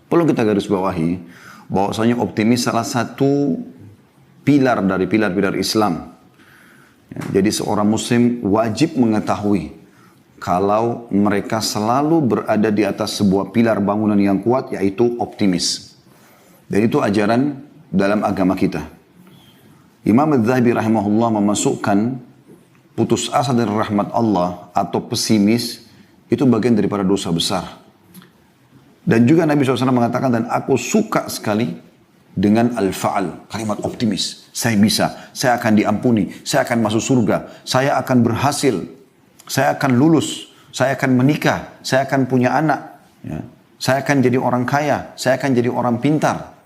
Perlu kita garis bawahi bahwasanya optimis salah satu pilar dari pilar-pilar Islam. Ya, jadi seorang muslim wajib mengetahui kalau mereka selalu berada di atas sebuah pilar bangunan yang kuat, yaitu optimis. Dan itu ajaran dalam agama kita. Imam Adz-Dzahabi rahimahullah memasukkan putus asa dari rahmat Allah atau pesimis itu bagian daripada dosa besar. Dan juga Nabi SAW mengatakan, dan aku suka sekali dengan al-fa'al, kalimat optimis. Saya bisa, saya akan diampuni, saya akan masuk surga, saya akan berhasil, saya akan lulus, saya akan menikah, saya akan punya anak, ya. Saya akan jadi orang kaya, saya akan jadi orang pintar,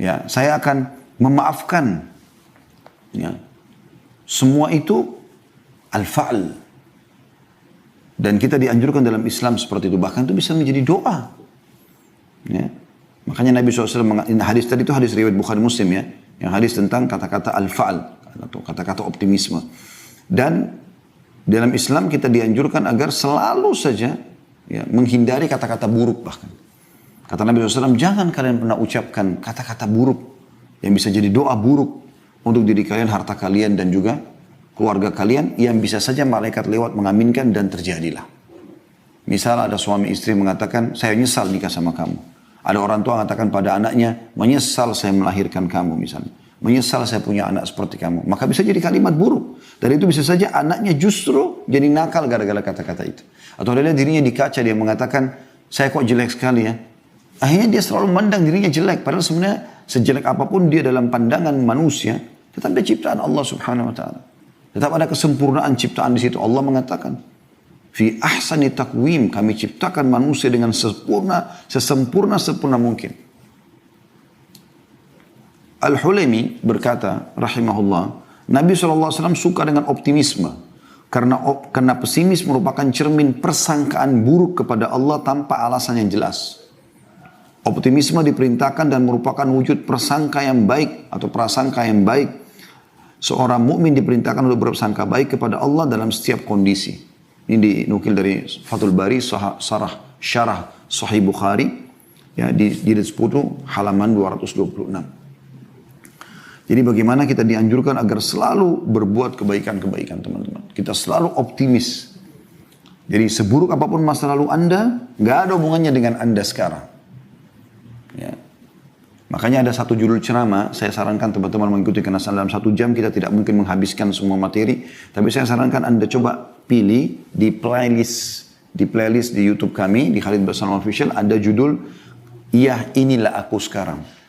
ya. Saya akan memaafkan, ya. Semua itu al-fa'al. Dan kita dianjurkan dalam Islam seperti itu, bahkan itu bisa menjadi doa, ya. Makanya Nabi SAW, hadis tadi itu hadis riwayat Bukhari Muslim, ya, yang hadis tentang kata-kata al-fa'al atau kata-kata optimisme. Dan dalam Islam kita dianjurkan agar selalu saja, ya, menghindari kata-kata buruk bahkan. Kata Nabi SAW, jangan kalian pernah ucapkan kata-kata buruk yang bisa jadi doa buruk untuk diri kalian, harta kalian, dan juga keluarga kalian yang bisa saja malaikat lewat mengaminkan dan terjadilah. Misal ada suami istri mengatakan, saya nyesal nikah sama kamu. Ada orang tua mengatakan pada anaknya, menyesal saya melahirkan kamu misalnya. Menyesal saya punya anak seperti kamu. Maka bisa jadi kalimat buruk. Dan itu bisa saja anaknya justru jadi nakal gara-gara kata-kata itu. Atau dia lihat dirinya di kaca, dia mengatakan, saya kok jelek sekali ya. Akhirnya dia selalu memandang dirinya jelek. Padahal sebenarnya sejelek apapun dia dalam pandangan manusia, tetap dia ciptaan Allah Subhanahu Wa Taala. Tetap ada kesempurnaan ciptaan di situ. Allah mengatakan, fi ahsani taqwim, kami ciptakan manusia dengan sesempurna mungkin. Al-Hulaimi berkata, rahimahullah, Nabi SAW suka dengan optimisme. Karena pesimis merupakan cermin persangkaan buruk kepada Allah tanpa alasan yang jelas. Optimisme diperintahkan dan merupakan wujud persangka yang baik atau prasangka yang baik. Seorang mukmin diperintahkan untuk bersangka baik kepada Allah dalam setiap kondisi. Ini dinukil dari Fathul Bari, syarah Sahih Bukhari, ya, di jilid 10 halaman 226. Jadi bagaimana kita dianjurkan agar selalu berbuat kebaikan-kebaikan, teman-teman. Kita selalu optimis. Jadi seburuk apapun masa lalu Anda, nggak ada hubungannya dengan Anda sekarang. Ya. Makanya ada satu judul ceramah, saya sarankan teman-teman mengikuti, karena dalam 1 jam kita tidak mungkin menghabiskan semua materi. Tapi saya sarankan Anda coba pilih di playlist di YouTube kami, di Khalid Basalam Official, ada judul, Iya Inilah Aku Sekarang.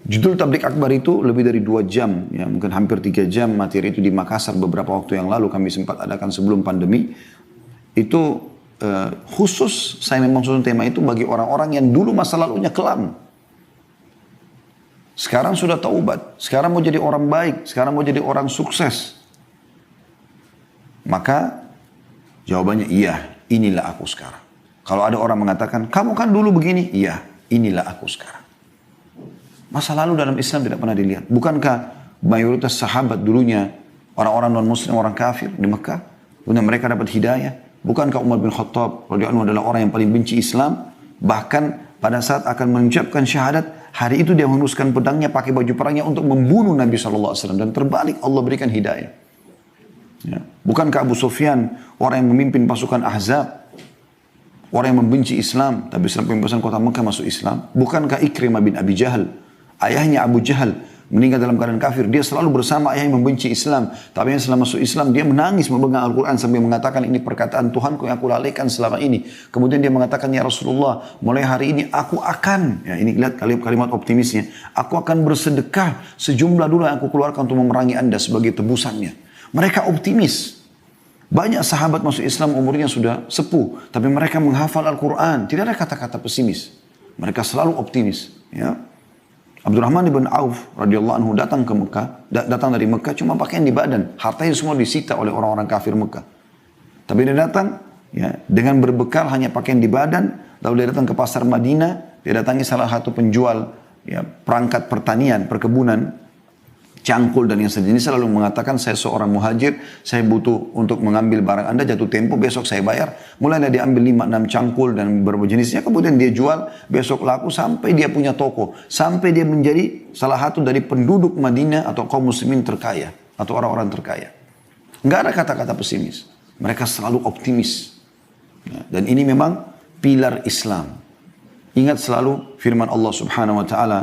Judul tablik akbar itu lebih dari 2 jam, ya, mungkin hampir 3 jam materi itu di Makassar beberapa waktu yang lalu kami sempat adakan sebelum pandemi. Itu khusus, saya memang susun tema itu bagi orang-orang yang dulu masa lalunya kelam. Sekarang sudah taubat, sekarang mau jadi orang baik, sekarang mau jadi orang sukses. Maka jawabannya, iya, inilah aku sekarang. Kalau ada orang mengatakan, kamu kan dulu begini, iya, inilah aku sekarang. Masa lalu dalam Islam tidak pernah dilihat. Bukankah mayoritas sahabat dulunya orang-orang non-muslim, orang kafir di Mekah? Kemudian mereka dapat hidayah. Bukankah Umar bin Khattab radhiyallahu anhu adalah orang yang paling benci Islam? Bahkan pada saat akan mengucapkan syahadat, hari itu dia menguruskan pedangnya, pakai baju perangnya untuk membunuh Nabi SAW. Dan terbalik, Allah berikan hidayah. Ya. Bukankah Abu Sufyan orang yang memimpin pasukan Ahzab? Orang yang membenci Islam, tapi setelah pembebasan kota Mekah masuk Islam? Bukankah Ikrimah bin Abi Jahal, ayahnya Abu Jahal, meninggal dalam keadaan kafir? Dia selalu bersama ayah yang membenci Islam. Tapi setelah masuk Islam, dia menangis memegang Al-Quran sambil mengatakan, ini perkataan Tuhanku yang aku lalaikan selama ini. Kemudian dia mengatakan, ya Rasulullah, mulai hari ini aku akan, ya ini lihat kalimat optimisnya, aku akan bersedekah sejumlah dulu yang aku keluarkan untuk memerangi anda sebagai tebusannya. Mereka optimis. Banyak sahabat masuk Islam umurnya sudah sepuh, tapi mereka menghafal Al-Quran. Tidak ada kata-kata pesimis. Mereka selalu optimis. Ya. Abdurrahman ibn Auf radhiyallahu anhu datang ke Mekah, datang dari Mekah cuma pakaian di badan, hartanya semua disita oleh orang-orang kafir Mekah. Tapi dia datang, ya, dengan berbekal hanya pakaian di badan, lalu dia datang ke pasar Madinah, dia datangi salah satu penjual, ya, perangkat pertanian, perkebunan, cangkul dan yang sejenis selalu mengatakan saya seorang muhajir, saya butuh untuk mengambil barang Anda jatuh tempo, besok saya bayar. Mulai dia ambil 5-6 cangkul dan berbagai jenisnya, kemudian dia jual, besok laku sampai dia punya toko. Sampai dia menjadi salah satu dari penduduk Madinah atau kaum muslimin terkaya. Atau orang-orang terkaya. Nggak ada kata-kata pesimis. Mereka selalu optimis. Dan ini memang pilar Islam. Ingat selalu firman Allah subhanahu wa ta'ala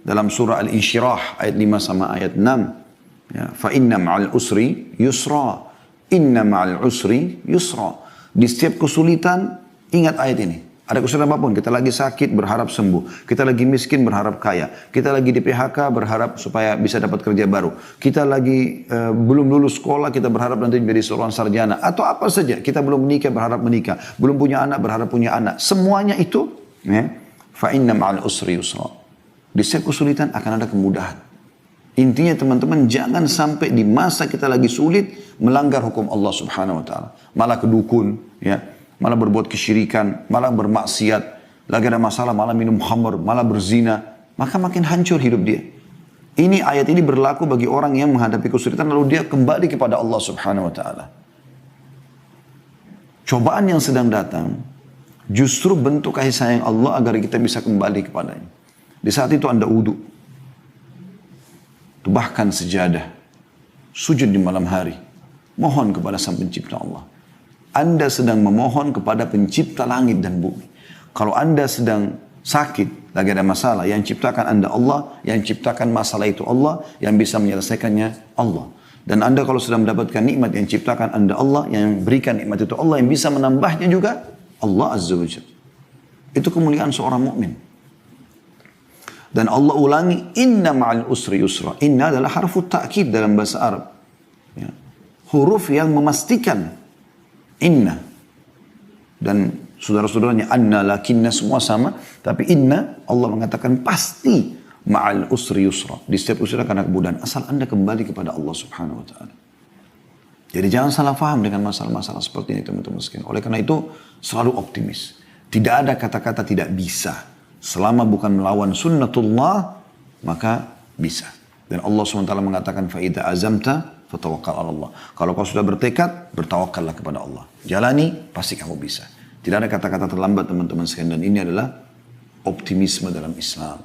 dalam surah Al-Insyirah ayat 5 sama ayat 6. Ya, fa inna ma'al usri yusra. Inna ma'al usri yusra. Di setiap kesulitan, ingat ayat ini. Ada kesulitan apapun, kita lagi sakit berharap sembuh. Kita lagi miskin berharap kaya. Kita lagi di PHK berharap supaya bisa dapat kerja baru. Kita lagi belum lulus sekolah, kita berharap nanti menjadi seorang sarjana. Atau apa saja, kita belum menikah berharap menikah. Belum punya anak berharap punya anak. Semuanya itu, ya, fa inna ma'al usri yusra. Di setiap kesulitan akan ada kemudahan. Intinya teman-teman jangan sampai di masa kita lagi sulit melanggar hukum Allah subhanahu wa ta'ala. Malah kedukun, ya, malah berbuat kesyirikan, malah bermaksiat. Lagi ada masalah malah minum khamr, malah berzina. Maka makin hancur hidup dia. Ini ayat ini berlaku bagi orang yang menghadapi kesulitan lalu dia kembali kepada Allah subhanahu wa ta'ala. Cobaan yang sedang datang justru bentuk kasih sayang Allah agar kita bisa kembali kepadanya. Di saat itu Anda wudu, bahkan sejadah, sujud di malam hari, mohon kepada Sang Pencipta Allah. Anda sedang memohon kepada Pencipta langit dan bumi. Kalau Anda sedang sakit, lagi ada masalah, yang ciptakan Anda Allah, yang ciptakan masalah itu Allah, yang bisa menyelesaikannya Allah. Dan Anda kalau sudah mendapatkan nikmat yang ciptakan Anda Allah, yang berikan nikmat itu Allah, yang bisa menambahnya juga Allah Azza wa Jalla. Itu kemuliaan seorang mukmin. Dan Allah ulangi, inna ma'al usri yusra. Inna adalah harfu ta'kid dalam bahasa Arab. Ya. Huruf yang memastikan. Inna. Dan saudara-saudaranya, anna, lakinna, semua sama. Tapi inna, Allah mengatakan pasti ma'al usri yusra. Di setiap usri akan ada kemudahan. Asal Anda kembali kepada Allah subhanahu wa ta'ala. Jadi jangan salah faham dengan masalah-masalah seperti ini teman-teman sekalian. Oleh karena itu, selalu optimis. Tidak ada kata-kata tidak bisa. Selama bukan melawan sunnatullah, maka bisa. Dan Allah SWT mengatakan, فَإِذَا أَزَمْتَ فَتَوَكَّلْ عَلَى اللَّهِ. Kalau kau sudah bertekad, bertawakallah kepada Allah. Jalani, pasti kamu bisa. Tidak ada kata-kata terlambat teman-teman sekalian. Dan ini adalah optimisme dalam Islam.